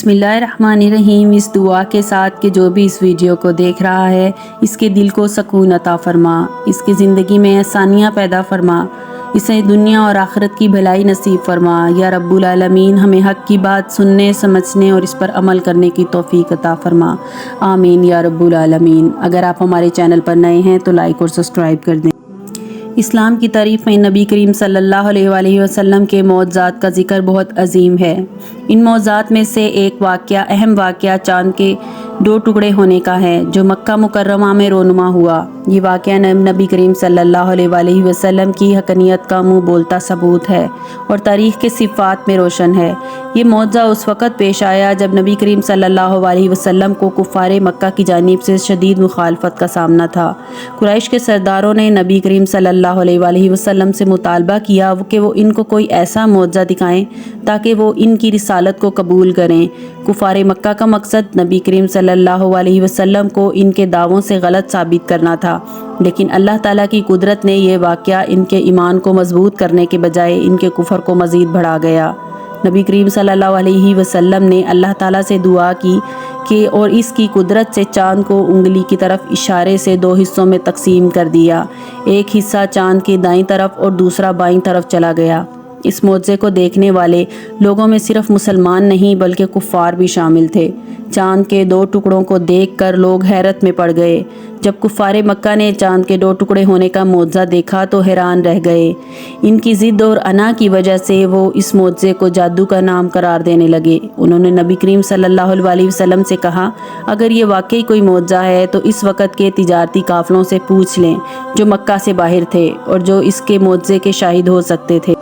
बिस्मिल्लाहिर्रहमानिर्रहीम। इस दुआ के साथ कि जो भी इस वीडियो को देख रहा है इसके दिल को सकून अता फरमा, इसकी ज़िंदगी में आसानियाँ पैदा फरमा, इसे दुनिया और आखिरत की भलाई नसीब फरमा। या रब्बुल आलमीन हमें हक़ की बात सुनने, समझने और इस पर अमल करने की तौफीक अता फरमा। आमीन या रब्बुल आलमीन। अगर आप हमारे चैनल पर नए हैं तो लाइक और सब्सक्राइब कर दें। इस्लाम की तारीफ़ में नबी करीम सल्लल्लाहु अलैहि वसल्लम के मौज़ात का ज़िक्र बहुत अजीम है। इन मौज़ात में से एक वाक़या, अहम वाक़या चाँद के 2 टुकड़े होने का है जो मक्का मुकर्रमा में रोनुमा हुआ। ये वाक़या नबी करीम सल्लल्लाहु अलैहि वसल्लम की हक़नियत का मुँह बोलता सबूत है और तारीख़ के सिफ़ात में रोशन है। ये मौज़ा उस वक़्त पेश आया जब नबी करीम सल्लल्लाहु अलैहि वसल्लम को कुफ़ारे मक्का की जानिब से शदीद मुखालफत का सामना था। कुरैश के सरदारों ने नबी करीम सल्लल्लाहु अलैहि वसल्लम से मुतालबा किया कि वो इनको कोई ऐसा मौज़ा दिखाएं ताकि वो इनकी रिसालत को कबूल करें। कुफ़ारे मक्का का मकसद नबी करीम सल्लल्लाहु अलैहि वसल्लम को इनके दावों से गलत साबित करना था, लेकिन अल्लाह ताला की कुदरत ने यह वाक़या इनके ईमान को मजबूत करने के बजाय इनके कुफर को मज़ीद बढ़ा गया। नबी करीम सल्लल्लाहु अलैहि वसल्लम ने अल्लाह ताला से दुआ की कि और इसकी कुदरत से चाँद को उंगली की तरफ इशारे से 2 हिस्सों में तकसीम कर दिया। एक हिस्सा चाँद की दाईं तरफ और दूसरा बाईं तरफ चला गया। इस मौज़े को देखने वाले लोगों में सिर्फ मुसलमान नहीं बल्कि कुफ़ार भी शामिल थे। चाँद के 2 टुकड़ों को देखकर लोग हैरत में पड़ गए। जब कुफ़ारे मक्का ने चाँद के 2 टुकड़े होने का मौज़ा देखा तो हैरान रह गए। इनकी ज़िद और अना की वजह से वो इस मौज़े को जादू का नाम करार देने लगे। उन्होंने नबी करीम सल्लल्लाहु अलैहि वसल्लम से कहा, अगर ये वाकई कोई मौज़ा है तो इस वक़्त के तिजारती काफ़िलों से पूछ लें जो मक्का से बाहर थे और जो इसके मौज़े के शाहिद हो सकते थे।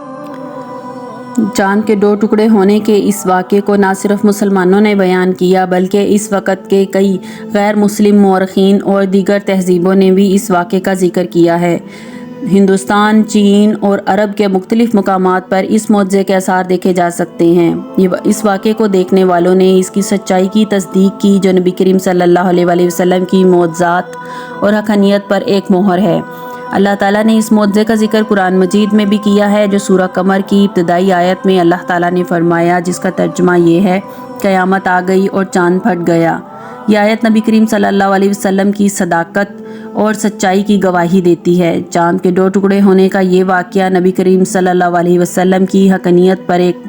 चाँद के 2 टुकड़े होने के इस वाक़े को न सिर्फ मुसलमानों ने बयान किया बल्कि इस वक़्त के कई गैर मुस्लिम मौरख़ीन और दीगर तहज़ीबों ने भी इस वाक़े का ज़िक्र किया है। हिंदुस्तान, चीन और अरब के मुख्तलिफ़ मकामात पर इस मौज़े के आसार देखे जा सकते हैं। इस वाक़े को देखने वालों ने इसकी सच्चाई की तस्दीक की जो नबी करीम सल्लल्लाहु अलैहि वसल्लम की मौज़ात और हक़नियत पर एक मोहर है। अल्लाह ताला ने इस मौज़े का ज़िक्र कुरान मजीद में भी किया है जो सूरह कमर की इब्तिदाई आयत में अल्लाह ताला ने फरमाया, जिसका तर्जुमा ये है, क़यामत आ गई और चाँद फट गया। यह आयत नबी करीम सल्लल्लाहु अलैहि वसल्लम की सदाकत और सच्चाई की गवाही देती है। चाँद के 2 टुकड़े होने का ये वाक़या नबी करीम सल्लल्लाहु अलैहि वसल्लम की हक़नियत पर एक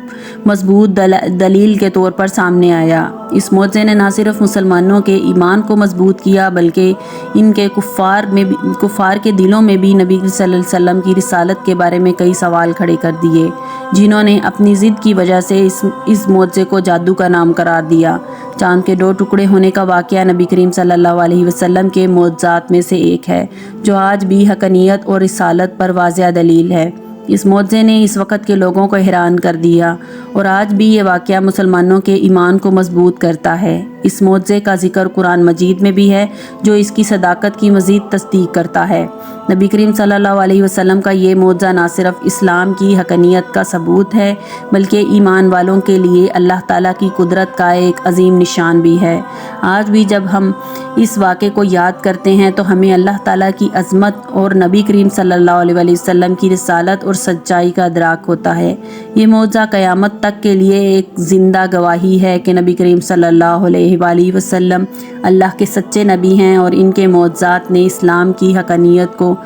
मजबूत दलील के तौर पर सामने आया। इस मौज़े ने न सिर्फ मुसलमानों के ईमान को मजबूत किया बल्कि इनके कुफ़ार के दिलों में भी नबी सल्लल्लाहु अलैहि वसल्लम की रिसालत के बारे में कई सवाल खड़े कर दिए, जिन्होंने अपनी ज़िद की वजह से इस मौज़े को जादू का नाम करार दिया। चाँद के 2 टुकड़े होने का वाक़या नबी करीम सल्लल्लाहु अलैहि वसल्लम के मौज़ात में से एक है जो आज भी हक़नियत और रिसालत पर वाज़िह दलील है। इस मौज़े ने इस वक़्त के लोगों को हैरान कर दिया और आज भी ये वाक़या मुसलमानों के ईमान को मजबूत करता है। इस मौज़े का ज़िक्र कुरान मजीद में भी है जो इसकी सदाकत की मज़ीद तस्दीक करता है। नबी करीम सल्लल्लाहु अलैहि वसल्लम का ये मौज़ा ना सिर्फ इस्लाम की हक़नियत का सबूत है बल्कि ईमान वालों के लिए अल्लाह ताला की कुदरत का एक अजीम निशान भी है। आज भी जब हम इस वाक़े को याद करते हैं तो हमें अल्लाह ताला की अज़मत और नबी करीम सल्लल्लाहु अलैहि वसल्लम की रिसालत और सच्चाई का इदराक होता है। ये मौज़ा क़यामत तक के लिए एक ज़िंदा गवाही है कि नबी करीम सल्लल्लाहु अलैहि वसल्लम अल्लाह के सच्चे नबी हैं और इनके मौज़ात ने इस्लाम की हक़नियत को